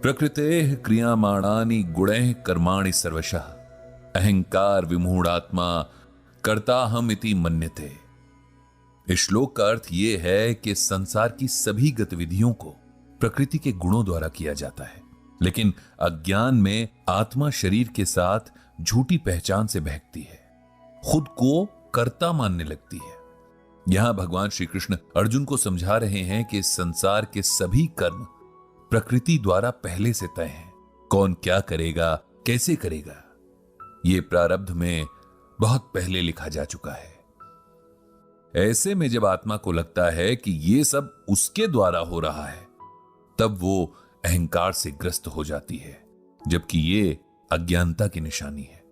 प्रकृतेः क्रियामाणानि गुणैः कर्माणि सर्वशः अहंकार विमूढ़ात्मा कर्ताहम इति मन्यते। इस श्लोक का अर्थ यह है कि संसार की सभी गतिविधियों को प्रकृति के गुणों द्वारा किया जाता है, लेकिन अज्ञान में आत्मा शरीर के साथ झूठी पहचान से बहकती है, खुद को कर्ता मानने लगती है। यहां भगवान श्री कृष्ण अर्जुन को समझा रहे हैं कि संसार के सभी कर्म प्रकृति द्वारा पहले से तय हैं। कौन क्या करेगा, कैसे करेगा, यह प्रारब्ध में बहुत पहले लिखा जा चुका है। ऐसे में जब आत्मा को लगता है कि यह सब उसके द्वारा हो रहा है, तब वो अहंकार से ग्रस्त हो जाती है, जबकि यह अज्ञानता की निशानी है।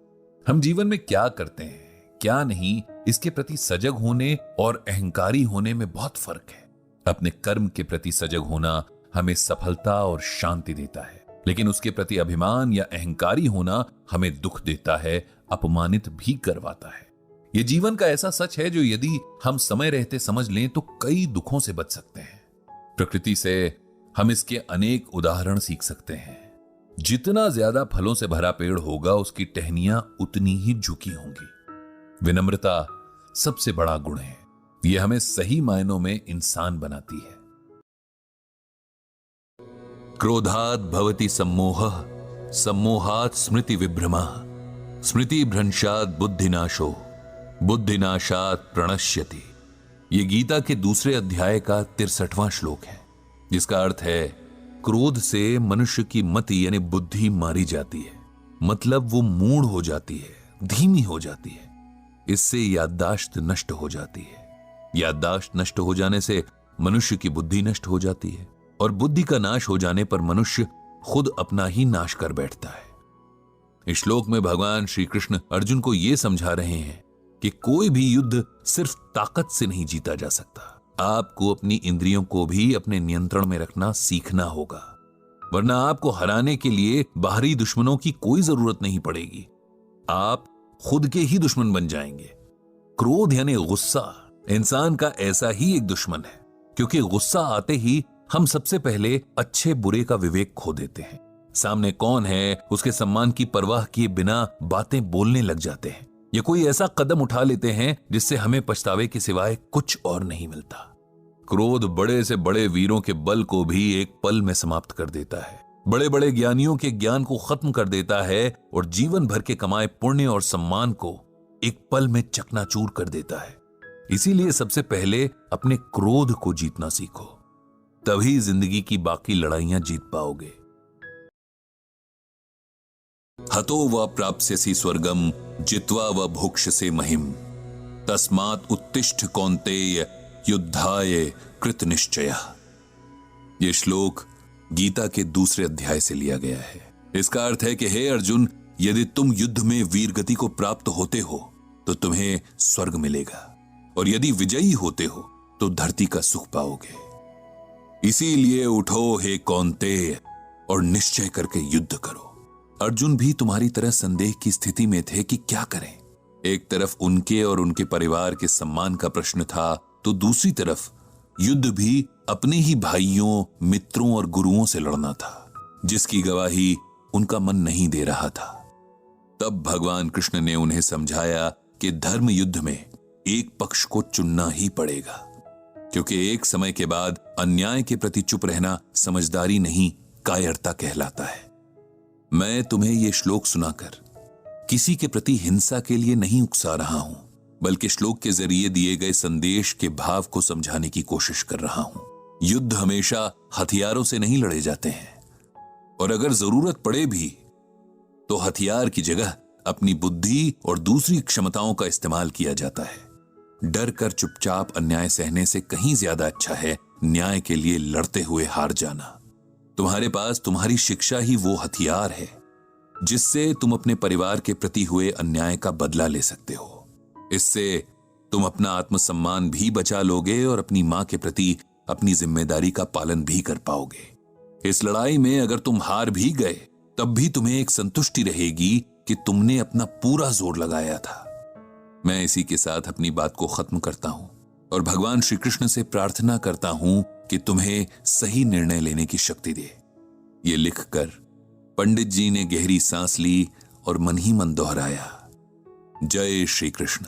हम जीवन में क्या करते हैं, क्या नहीं, इसके प्रति सजग होने और अहंकारी होने में बहुत फर्क है। अपने कर्म के प्रति सजग होना हमें सफलता और शांति देता है, लेकिन उसके प्रति अभिमान या अहंकारी होना हमें दुख देता है, अपमानित भी करवाता है। यह जीवन का ऐसा सच है जो यदि हम समय रहते समझ लें तो कई दुखों से बच सकते हैं। प्रकृति से हम इसके अनेक उदाहरण सीख सकते हैं। जितना ज्यादा फलों से भरा पेड़ होगा, उसकी टहनियां उतनी ही झुकी होंगी। विनम्रता सबसे बड़ा गुण है, यह हमें सही मायनों में इंसान बनाती है। क्रोधात् भवति सम्मोहः, सम्मोहात् स्मृति विभ्रमः, स्मृति भ्रंशात् बुद्धिनाशो, बुद्धिनाशात् प्रणश्यति। यह गीता के दूसरे अध्याय का 63वां श्लोक है, जिसका अर्थ है क्रोध से मनुष्य की मति यानी बुद्धि मारी जाती है, मतलब वो मूढ़ हो जाती है, धीमी हो जाती है। इससे याददाश्त नष्ट हो जाती है। याददाश्त नष्ट हो जाने से मनुष्य की बुद्धि नष्ट हो जाती है, और बुद्धि का नाश हो जाने पर मनुष्य खुद अपना ही नाश कर बैठता है। इस श्लोक में भगवान श्री कृष्ण अर्जुन को यह समझा रहे हैं कि कोई भी युद्ध सिर्फ ताकत से नहीं जीता जा सकता। आपको अपनी इंद्रियों को भी अपने नियंत्रण में रखना सीखना होगा, वरना आपको हराने के लिए बाहरी दुश्मनों की कोई जरूरत नहीं पड़ेगी। आप खुद के ही दुश्मन बन जाएंगे। क्रोध यानी गुस्सा इंसान का ऐसा ही एक दुश्मन है, क्योंकि गुस्सा आते ही हम सबसे पहले अच्छे बुरे का विवेक खो देते हैं। सामने कौन है उसके सम्मान की परवाह किए बिना बातें बोलने लग जाते हैं, या कोई ऐसा कदम उठा लेते हैं जिससे हमें पछतावे के सिवाय कुछ और नहीं मिलता। क्रोध बड़े से बड़े वीरों के बल को भी एक पल में समाप्त कर देता है, बड़े बड़े ज्ञानियों के ज्ञान को खत्म कर देता है, और जीवन भर के कमाए पुण्य और सम्मान को एक पल में चकनाचूर कर देता है। इसीलिए सबसे पहले अपने क्रोध को जीतना सीखो, तभी जिंदगी की बाकी लड़ाइयां जीत पाओगे। हतो व प्राप्स्यसि स्वर्गम जित्वा व भोक्ष्यसे महिम, तस्मात् उत्तिष्ठ कौन्तेय युद्धाय कृत निश्चयः। यह श्लोक गीता के दूसरे अध्याय से लिया गया है। इसका अर्थ है कि हे अर्जुन, यदि तुम युद्ध में वीर गति को प्राप्त होते हो तो तुम्हें स्वर्ग मिलेगा, और यदि विजयी होते हो तो धरती का सुख पाओगे। इसीलिए उठो हे कौन्तेय और निश्चय करके युद्ध करो। अर्जुन भी तुम्हारी तरह संदेह की स्थिति में थे कि क्या करें। एक तरफ उनके और उनके परिवार के सम्मान का प्रश्न था, तो दूसरी तरफ युद्ध भी अपने ही भाइयों, मित्रों और गुरुओं से लड़ना था, जिसकी गवाही उनका मन नहीं दे रहा था। तब भगवान कृष्ण ने उन्हें समझाया कि धर्म युद्ध में एक पक्ष को चुनना ही पड़ेगा, क्योंकि एक समय के बाद अन्याय के प्रति चुप रहना समझदारी नहीं, कायरता कहलाता है। मैं तुम्हें यह श्लोक सुनाकर किसी के प्रति हिंसा के लिए नहीं उकसा रहा हूं, बल्कि श्लोक के जरिए दिए गए संदेश के भाव को समझाने की कोशिश कर रहा हूं। युद्ध हमेशा हथियारों से नहीं लड़े जाते हैं, और अगर जरूरत पड़े भी तो हथियार की जगह अपनी बुद्धि और दूसरी क्षमताओं का इस्तेमाल किया जाता है। डर कर चुपचाप अन्याय सहने से कहीं ज्यादा अच्छा है न्याय के लिए लड़ते हुए हार जाना। तुम्हारे पास तुम्हारी शिक्षा ही वो हथियार है जिससे तुम अपने परिवार के प्रति हुए अन्याय का बदला ले सकते हो। इससे तुम अपना आत्मसम्मान भी बचा लोगे और अपनी मां के प्रति अपनी जिम्मेदारी का पालन भी कर पाओगे। इस लड़ाई में अगर तुम हार भी गए तब भी तुम्हें एक संतुष्टि रहेगी कि तुमने अपना पूरा जोर लगाया था। मैं इसी के साथ अपनी बात को खत्म करता हूं और भगवान श्री कृष्ण से प्रार्थना करता हूं कि तुम्हें सही निर्णय लेने की शक्ति दे। ये लिखकर पंडित जी ने गहरी सांस ली और मन ही मन दोहराया, जय श्री कृष्ण।